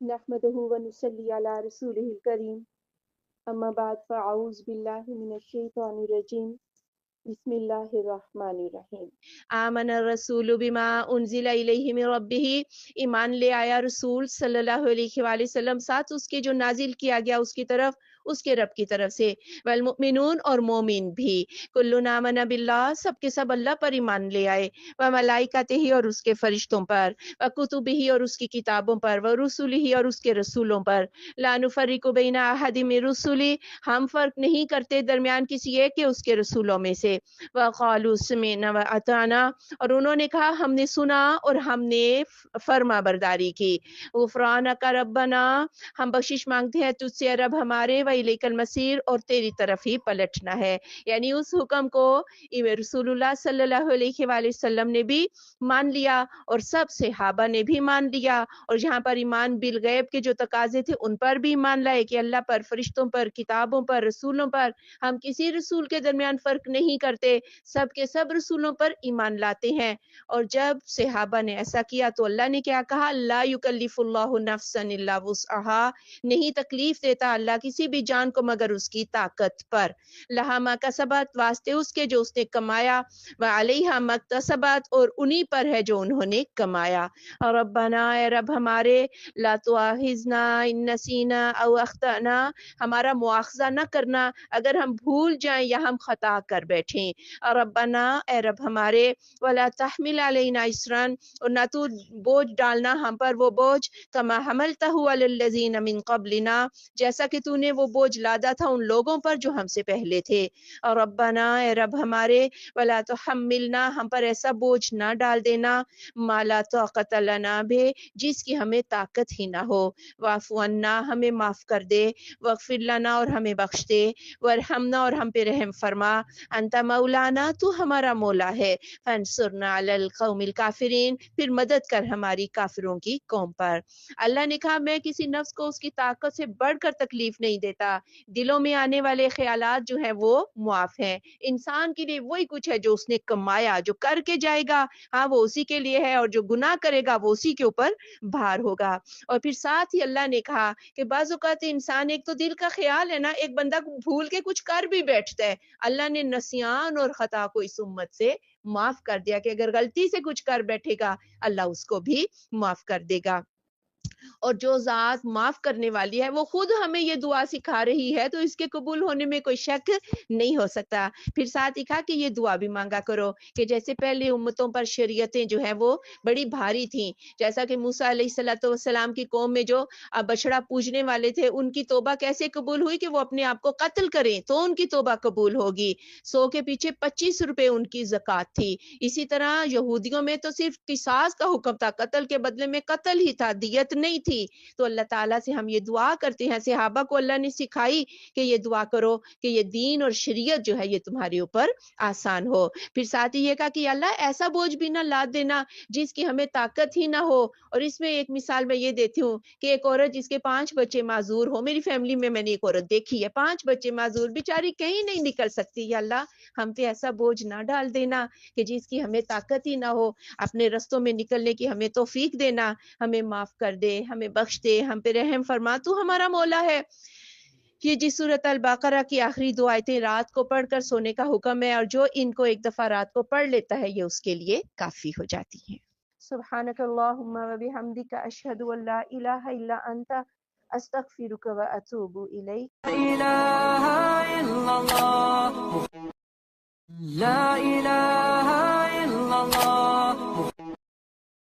نحمده ونصلي على رسوله الكريم اما بعد فاعوذ بالله من الشیطان الرجیم بسم اللہ الرحمن الرحیم آمن الرسول بما انزل الیہ من ربہ، ایمان لے آیا رسول صلی اللہ علیہ وآلہ وسلم ساتھ اس کے جو نازل کیا گیا اس کی طرف، اس کے رب کی طرف سے، والمؤمنون اور مومن بھی، کل آمن باللہ سب کے سب اللہ پر ایمان لے آئے، وملائکتہ اور اس کے فرشتوں پر، وکتبہ اور اس کی کتابوں پر، ورسلہ اور اس کے رسولوں پر، لا نفرق بین احد من رسلی ہم فرق نہیں کرتے درمیان کسی ایک کے اس کے رسولوں میں سے، وقالوا سمعنا واطعنا اور انہوں نے کہا ہم نے سنا اور ہم نے فرما برداری کی، غفرانک ربنا ہم بخشش مانگتے ہیں تجھ سے رب ہمارے، وإلیک المصیر اور تیری طرف ہی پلٹنا ہے، یعنی اس حکم کو رسول اللہ صلی اللہ علیہ وآلہ وسلم نے بھی مان لیا اور سب صحابہ نے بھی مان لیا، اور جہاں پر ایمان بالغیب کے جو تقاضے تھے ان پر بھی ایمان لائے کہ اللہ پر، فرشتوں پر، کتابوں پر، رسولوں پر، ہم کسی رسول کے درمیان فرق نہیں کرتے، سب کے سب رسولوں پر ایمان لاتے ہیں۔ اور جب صحابہ نے ایسا کیا تو اللہ نے کیا کہا، لا یکلف اللہ نفسا الا وسعها، نہیں تکلیف دیتا اللہ کسی بھی جان کو مگر اس کی طاقت پر، لہا ما کسبت واسطے اس کے جو اس نے کمایا، وعلیہا ما اکتسبت اور انہی پر ہے جو انہوں نے کمایا، ربنا اے رب ہمارے، لا تؤاخذنا ان نسینا او اخطأنا ہمارا مواخذہ نہ کرنا اگر ہم بھول جائیں یا ہم خطا کر بیٹھیں، ربنا اے رب ہمارے، ولا تحمل علینا اسرا اور نہ تو بوجھ ڈالنا ہم پر وہ بوجھ، کما حملتہ علی الذین من قبلنا جیسا کہ تو نے وہ بوجھ لادا تھا ان لوگوں پر جو ہم سے پہلے تھے، ربنا اے رب ہمارے، ولا تحملنا ہم پر ایسا بوجھ نہ ڈال دینا، ما لا طاقت لنا بہ جس کی ہمیں طاقت ہی نہ ہو، واعف عنا ہمیں معاف کر دے، واغفر لنا اور ہمیں بخش دے، وارحمنا اور ہم پہ رحم فرما، انت مولانا تو ہمارا مولا ہے، فانصرنا علی القوم الکافرین پھر مدد کر ہماری کافروں کی قوم پر۔ اللہ نے کہا میں کسی نفس کو اس کی طاقت سے بڑھ کر تکلیف نہیں دیتا، دلوں میں آنے والے خیالات جو ہیں وہ معاف ہیں، انسان کے لیے وہی کچھ ہے جو اس نے کمایا، جو کر کے جائے گا ہاں وہ اسی کے لیے ہے، اور جو گناہ کرے گا وہ اسی کے اوپر بھار ہوگا۔ اور پھر ساتھ ہی اللہ نے کہا کہ بعض اوقات انسان ایک تو دل کا خیال ہے نا، ایک بندہ بھول کے کچھ کر بھی بیٹھتا ہے، اللہ نے نسیان اور خطا کو اس امت سے معاف کر دیا کہ اگر غلطی سے کچھ کر بیٹھے گا اللہ اس کو بھی معاف کر دے گا، اور جو ذات معاف کرنے والی ہے وہ خود ہمیں یہ دعا سکھا رہی ہے تو اس کے قبول ہونے میں کوئی شک نہیں ہو سکتا۔ پھر ساتھ ہی کہا کہ یہ دعا بھی مانگا کرو کہ جیسے پہلے امتوں پر شریعتیں جو ہیں وہ بڑی بھاری تھیں، جیسا کہ موسیٰ علیہ السلام کی قوم میں جو بچڑا پوجنے والے تھے ان کی توبہ کیسے قبول ہوئی کہ وہ اپنے آپ کو قتل کریں تو ان کی توبہ قبول ہوگی، 100 کے پیچھے 25 روپے ان کی زکوٰۃ تھی۔ اسی طرح یہودیوں میں تو صرف قصاص کا حکم تھا، قتل کے بدلے میں قتل ہی تھا، دیت نہیں تھی۔ تو اللہ تعالیٰ سے ہم یہ دعا کرتے ہیں، صحابہ کو اللہ نے سکھائی کہ یہ دعا کرو کہ یہ دین اور شریعت جو ہے یہ تمہارے اوپر آسان ہو۔ پھر ساتھ ہی یہ کہا کہ اللہ ایسا بوجھ بھی نہ لاد دینا جس کی ہمیں طاقت ہی نہ ہو، اور اس میں ایک مثال میں یہ دیتی ہوں کہ ایک عورت جس کے 5 بچے معذور ہو، میری فیملی میں میں نے ایک عورت دیکھی ہے 5 بچے معذور، بیچاری کہیں نہیں نکل سکتی، یا اللہ ہم پہ ایسا بوجھ نہ ڈال دینا کہ جس کی ہمیں طاقت ہی نہ ہو، اپنے رستوں میں نکلنے کی ہمیں توفیق دینا، ہمیں معاف کر دے، ہمیں بخش دے، ہم پہ رحم فرما، تو ہمارا مولا ہے۔ یہ جس سورۃ البقرہ کی آخری 2 آیتیں رات کو پڑھ کر سونے کا حکم ہے، اور جو ان کو ایک دفعہ رات کو پڑھ لیتا ہے یہ اس کے لیے کافی ہو جاتی ہیں۔ سبحانک اللہم و بحمدک اشہد ان لا الہ الا انت استغفرک و اتوب الیک۔ لا إله إلا الله